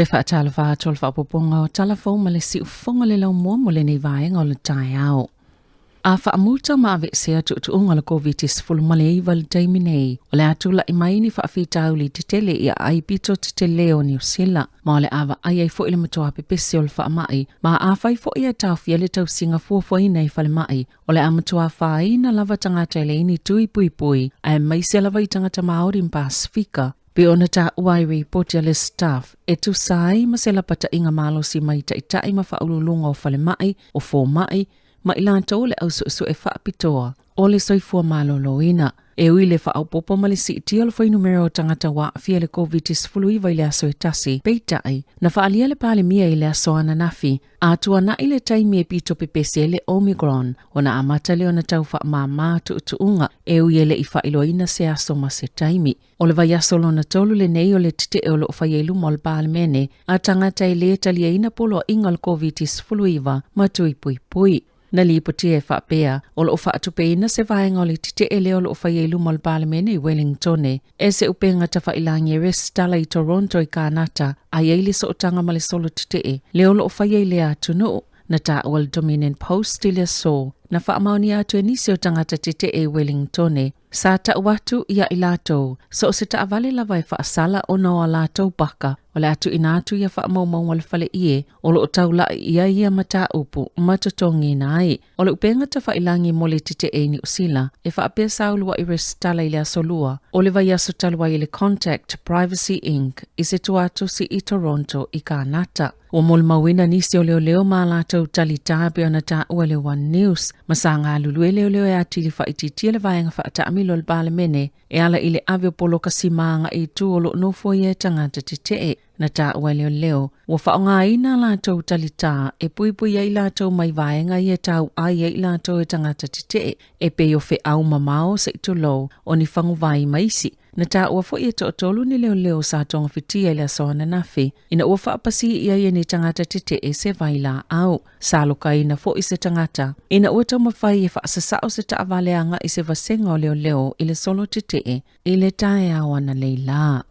Toi whaatalwa tol whaapoponga o talafo ma le si ufonga le lau mua mo le nei vaenga o le tae au. A whaamuta maawe sea tuunga le COVID-19 ma le iwa le taimi nei, o le atula i mai ni whaafitau li te tele ia ai pito te te leo New Zealand, ma o le awa ai ai fo ile matoa pepese o le whaamai, ma a whai fo ia tau fia le tau singa fuafuaina i whale mai, o le amatoa whaina lava tangata ele ini tui pui pui, ai mai se lava i tangata Maori in Pasifika. Pe ona ta uai reportia le staff e tu sai ma se la pata inga malo si mai ta itai ma whaululunga o whale mai o fō mai ma ilantou le au su e whaapitoa o le soifua malo loina. E ui le whaaupopo ma le si itia le whai numero o tangata wa fia le COVID-19 iwa i le aso e tasi peitai na whaalia le pale mia i le aso ana nafi a tua na i le taimi e pito pepese le Omicron o na amata le ona tau wha mama tuunga e ui ele i whailoina se aso ma se taimi. O le vai aso lona tolu le nei o le tite e o lo whaielu mo le pale mene a tangata i le talia ina polo inga le COVID-19 iwa ma tui pui pui. Na lipotia e whaapea, o lo whaatupeina se vaenga o le tite e leo lo whaielu mo le palemene i Wellington e se upenga ta whailangi e res Tala i Toronto i Kanata, a yeili so otanga ma le solo tite e, leo lo whaiele atunu, na ta o le Dominion Post i le so, na whaamaoni atu e nisi o tangata tite e Wellington sa ta watu ia i lato, so se ta avale la vai whaasala o na o lato baka, o le atu inatu ia whaamaumau wale whale ie, o lo tau la ia mata upu, matotongi nai, o le upenga ta whailangi mo le tite e New Zealand, e whaapea saulua i res Tala i le asolua, o le vai aso talua i le Contact Privacy Inc. i se tuatu si i Toronto i Kanata. O mol mawina nisi o leo ma lato talitabe o na ta ua le One News, masanga lulu leo e atili whaititia le vaenga whaatami lo le palemene, e ala ile avio polo kasimanga i tu o lo nofo ye tangata tite na ta ua leo, wa whaonga ina lato talita e pui ai lato mai vaenga i tau ai ai lato e tangata tite e pe o fe au mamao sa itulo o ni whangu vai maisi. Na ta ua fo ia tolu ni leo sa tonga fitia ila soana nafi, ina ua whaapasi ia ia ni tangata tite e se vaila au, sa loka ina fo i se tangata, ina ua tau mawhai e whaasasao se ta avaleanga i se vasenga o leo ile solo tite e le tae awana leila.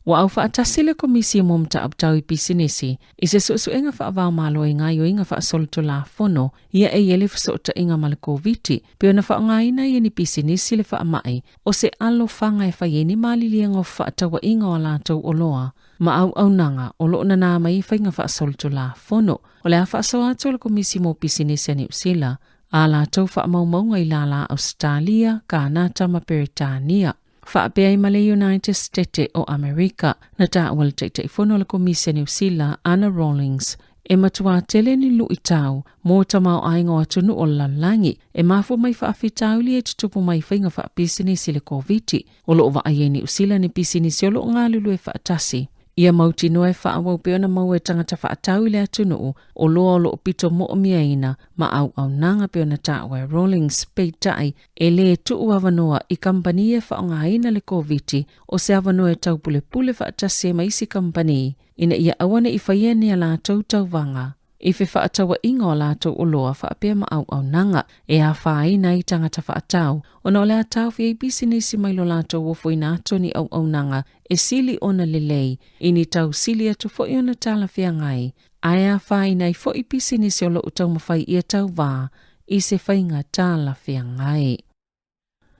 Wa au whaatasi le komisi mo mta abtau i pisinisi, i se suenga whaavao malo inga yo inga whaasoloto la fono, ia e yele whasota inga malakoviti, pio na whaonga ina i ni pisinisi le whaamai, o se alo whanga e whaieni malilianga o whaatawa inga o lato o loa, ma au nanga o lo na nama i whainga whaasoloto la fono, o le a whaasoa ato le komisi mo pisinisi a New Zealand, a lato whaamaumaunga i lala Australia, Kanata ma Peritania. Whaapea i male United States o Amerika na ta awal teitei fono la komisia New Zealand Anna Rawlings e matua tele ni lu i tau mo tamau ainga o atunu o lalangi e mafu mai whaafitau li e tutupu mai whainga whaapisinisi le COVID o lo wa aie New Zealand ni pisinisi o lo ngā lulu e whaatasi. Ia mauti noe whaawau peona mau e tangata whaatau le atunu o loa lo pito mo o miaina ma au nanga peona tawe Rawlings peitai e le tuu avanoa i kampani e whaongaina le COVID o se avanoa e tau pule whaatase ma isi kampani ina ia awane i whaiene a la tau vanga. I fe whaatawa inga o lato o loa whaapea ma au nanga e a whaina i tangata whaatau o na o le atau fia i bisinisi mai lo lato o fwina ato ni au nanga e sili ona lelei ini tau sili atu fo i ona tala fia ngai ai a whaina i fo i bisinisi o lo utau mawhai i tau vā i se whainga tala fia ngai.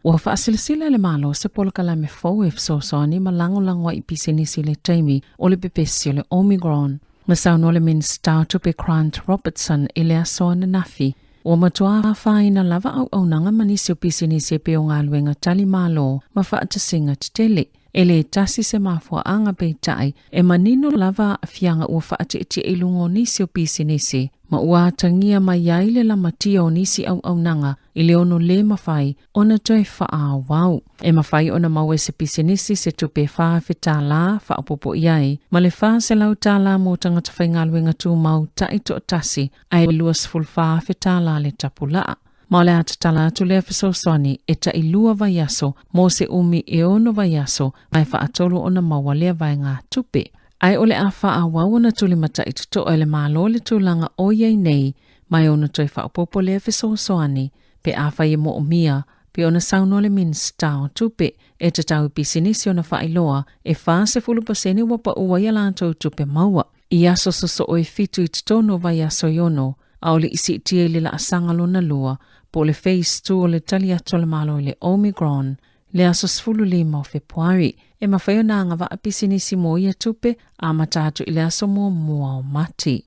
Ua whaasilisila le malo se polakala me fau e fsosoni ma lango i bisinisi le taimi o le pepesi o le Omicron. Masau no le Minister tupe Grant Robertson i le aso na nafi. O matua whaina lava au nanga manisi o pisinisi e peo ngā luenga tali malo ma whaatasinga titele. E le tasi se mafua anga peitai e manino lava fianga ua whaate iti e lungo nisi o pisinisi. Ma ua atangia mai yaile la matia o nisi au nanga i le ono le mawhai ona toi wha wau. E mawhai ona maue se pisinisi se tupe wha Tala whaapopo iai. Ma le wha se lau Tala mo tangata whaingaluenga tū mau taito tasi ai luas full wha Tala le tapulaa. Ma le atatala atu le whasosoni e ta ilua vaiaso mo se umi e ono vaiaso mai whaatolo ona maua lea vai ngā tupe. Ai ole a wha wau na tuli mata i tuto e le malo le tūlanga o iei nei mai ona toi whaapopo le whasosoni pe a whai mo o mia pe ona sauno le minsta o tupe e te tau pisinisi ona whailoa e whaase 10% wapa ua ia lantou tupe maua. I aso soso o e fitu I tono vai aso yono, a ole isi tia le la asanga lona lua, po le phase 2 o le tali ato le malo le Omicron, le aso 15 o Februari, e mawhaio na anga wa pisinisi mo ia tupe a matatu I le aso mua o mati.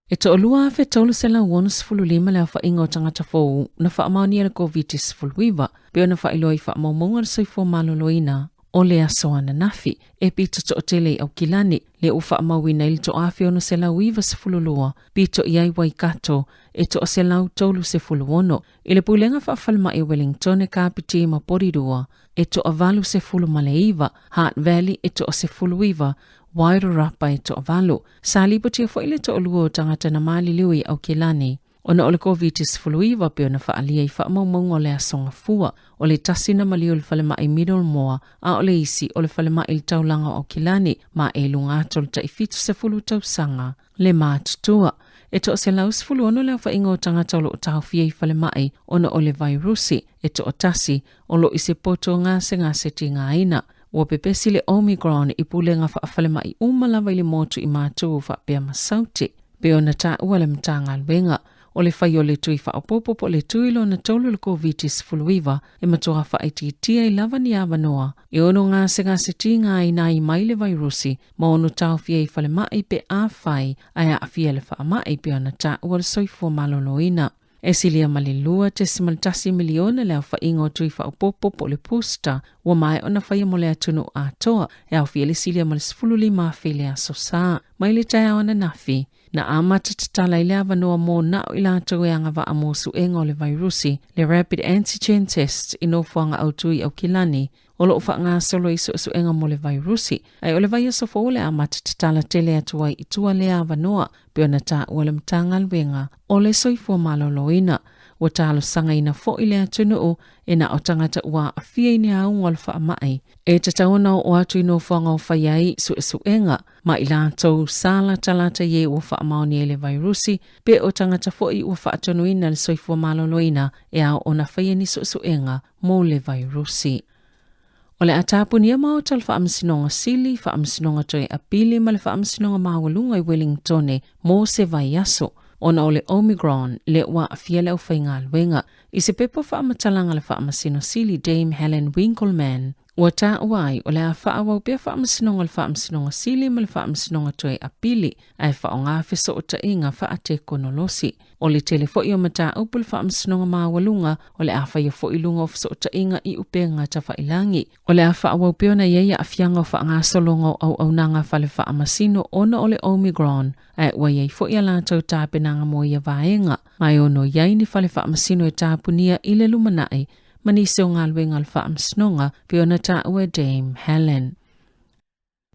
E to olua fe tolu se la wonus 15 le fa ingo tangata fo na fa amauni le COVID-19 pe ona fa iloi fa momonga le soifo maloloina o le aso ana nafi e pito to tele au kilani le ufa mawina il to afi ono se la wiva se fululua pito iai waikato e to se la tolu se fuluono ile pulenga fa falma e Wellington e kapiti ma porirua e to avalu se fulu maleiva Heart Valley e to se fuluiva Wairarapa e to avalu sali potia fo ile to oluo tangata na mali liui au kilani ona ole COVID-19 pe ona faalia I whaamaumau le asonga fua, ole tasina mali ole whalema I middle moa, a ole isi ole whalema I taulanga o kilani, ma e lunga atol ta I fitu se fulu tausanga, le mātutua. E to se laus fulu ono leo whaingo tangata olo o tahawhia I whalema I, ona ole virusi, e to o tasi, olo I se poto ngase ti ngā ina. Ua pepesi le Omicron I pulenga whalema I umalawa I le motu I mātua whapea masauti, pe ona ta ua le mtanga alwenga, o le whai o le tui whaopopo po le tui lo na tolu le COVID-19 e matoa whaititia I lava ni awanoa. E ono ngase ti ngā ina I mai le virusi ma ono tau fia I whale mai pe a whai ai a fia le wha mai pe ona ta ua le soifua maloloina. E silia malilua te simaltasi miliona leo whaingo tui whaopopo po le pusta ua mai ona whai mo le atunu a toa e au fia le silia malisfululi ma fele a sosa. Mai le tai awana nafi. Na amata tatala I le awanoa mō na o ila tau e anga wa amosu e ngā le virusi, le rapid antigen test I no whanga au tui au kilani, o lo ufa ngā solo I su e ngā mo le virusi, ai o le vai aso fo le amata tatala tele atuai I tua le awanoa, pe ona ta ua le mtanga alwenga, o le soifua maloloina, wa talo sanga ina fo I le atunu o, e na o tangata ua a fia I ne aunga le wha mai. E tataona o atu I no whanga o whaiai su enga, ma I lātou sala talata ye ua wha maoni e le virusi, pe o tangata fo I ua wha atonuina le soifua maloloina, e au ona whaia ni su enga mo le virusi. O le atapunia mao tal whaamsinonga sili, whaamsinonga toi apili ma le whaamsinonga mawalunga I Wellington mo se vai aso. Ona o le Omicron le ua afia leo whainga alwenga. I se pepo whaamatalanga le whaamasino sili Dame Helen Winkleman. Ua tā uai o le a whaawau pia whaamasinonga le whaamasinonga sili ma le whaamasinonga toi apili ai whaonga whiso o ta inga whaate konolosi. O le telefoi o mata upu le whaamasinonga mawalunga o le a whaia fo ilunga o whiso o ta inga I upenga ta whailangi. O le a whaawau pia na yeia a fianga o whaanga solonga au nanga whale whaamasino ona o le Omicron ai ua yei fo ia lātou tāpenanga mo ia vaenga. Mai ono yei ni whale whaamasino e tāpunia I le lumanai manise o ngā luenga al whaamsinonga pe ona ta ua Dame Helen.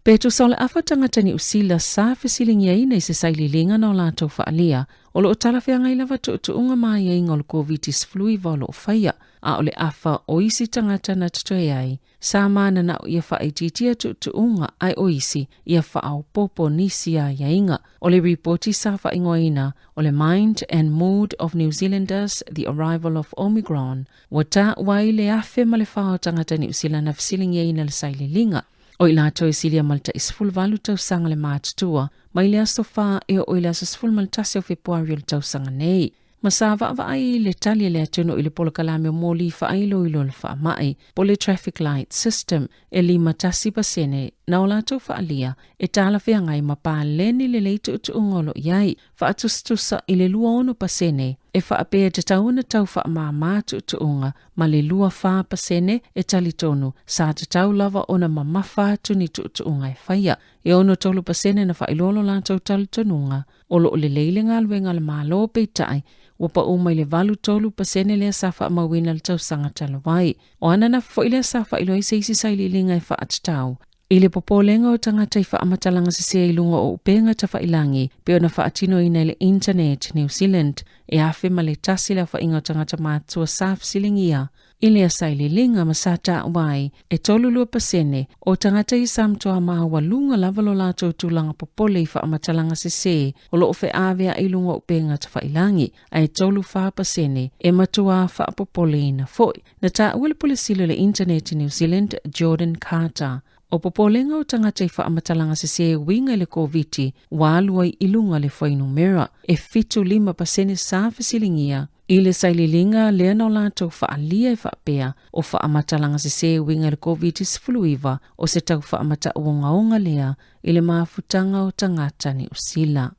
Petu sole afa tangata ni usila sa fesilingi ai nei se saililinga na o lātou whaalia o lo o talawhianga I lava tuunga mai ai ngol COVID-19 o lo o whaia a o le afa o isi tangata na tutoe ai sa mana na o ia whaititia tuunga ai o isi ia whaau popo nisi a yainga o le reporti sa whaingoina o le Mind and Mood of New Zealanders The Arrival of Omicron wata wai le afe ma le whao tangata ni usila na fesilingi ai na le saililinga. O ila toi silia malta isful valu tau sanga le mātutua, ma ile aso wha e o ile aso sful malta se o Februari le tau sanga nei. Ma sa va ai le tali le atuno ile polo kalame o moli wha ai lo ilo le wha mai, po le traffic light system e li matasi pasene na o lato wha alia e tala whea ngai ma pā leni le leitu utu ungolo iai, wha atustusa ile lua ono pasene, e wha apea te tauna tau wha mātu utu unga, ma le lua wha pasene e tali tonu, sa te tau lava ona ma mawha tuni tu utu unga e whaia, e ono tolu pasene na wha ilolo lato tali tonunga, olo o le leile ngalwenga le malo peitai, wapa umai le valu tolu pasene lea safa mawina le tau sanga talawai. O anana fo ilea safa ilo i seisi saili linga e wha atatau. Ile popolenga o tangata I whaamatanga se ilunga o upenga ta whailangi pe ona whaatino ina ile internet New Zealand e awhi ma le tasi la whainga o tangata mātua sāwhilingia. Ile asaili linga masata wai e tolulua pasene o tangata I samtoa maa walunga lavalo lato tulanga popole I whaamatanga se o loo whe awea ilunga upenga ta whailangi a e tolu wha pasene e matua whaapopole ina foi. Na ta uwele polisilo le internet New Zealand Jordan Carter. O popolenga o tangata I whaamatanga se winga le COVID wālua I ilunga le whainumera e fitu 5% sāwhisilingia. Ile saililinga lea o lato whaalia I whaapea o whaamatanga se winga le COVID sfuluiva o se tau whaamata uonga lea ile maafutanga o tangata ni usila.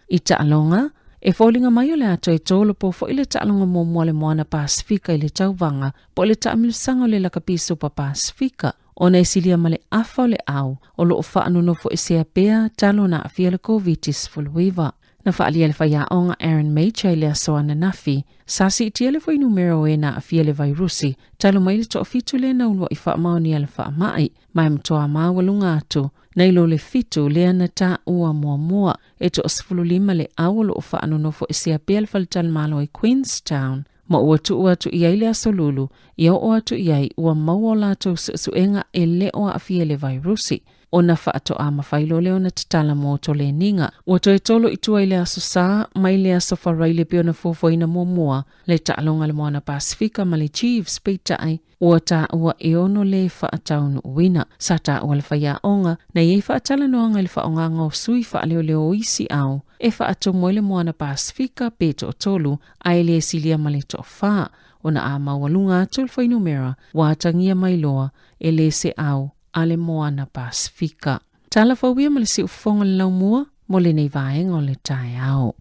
I taalonga, e fōlinga mai o le ato e tōlo po fo ile taalonga mō le moana Pasifika ile tauwanga po ile taamilusanga o le lakapiso pa Pasifika. Ona esilia male afa o le au o loo whaanono fo isea pea talo na afia le COVID sfuluiva. Na whaalia le whaiaonga Aaron Meicha le asoana nafi, sasi itia le whai numero e na afia le vairusi, talo mai le toa fitu le na ulwa I whaamaoni le whaamai, mai mtoa mawalunga atu, na ilo le fitu le ana ta ua mua, e to osfululima le au lo whaanono fo isea pea le whalital malo I Queenstown. Ma ua tu iai le asolulu, ia o atu iai ua maua lato suenga e le o afia le vairusi. Ona whaato a mawhailo leo na tatala mo to le ninga. Ua toi tolo itua ile aso saa, mai le aso wharaile pe ona fofoina mua, le taalonga le moana Pasifika ma le Chiefs peitai, ua ta ua eono le whaataunu uina. Sata ua le whaiaonga, na iei whaatala noanga le whaonganga o sui whaaleo leo isi au, e whaato mo le moana Pasifika pe to tolu, ai le silia ma le to wha, ona a mawalunga atu le whainumera, wa atangia mailoa, e le se au, ale moana Pasifika. Tala whauia ma le si ufonga le laumua, mo le nei vaenga o le tae au.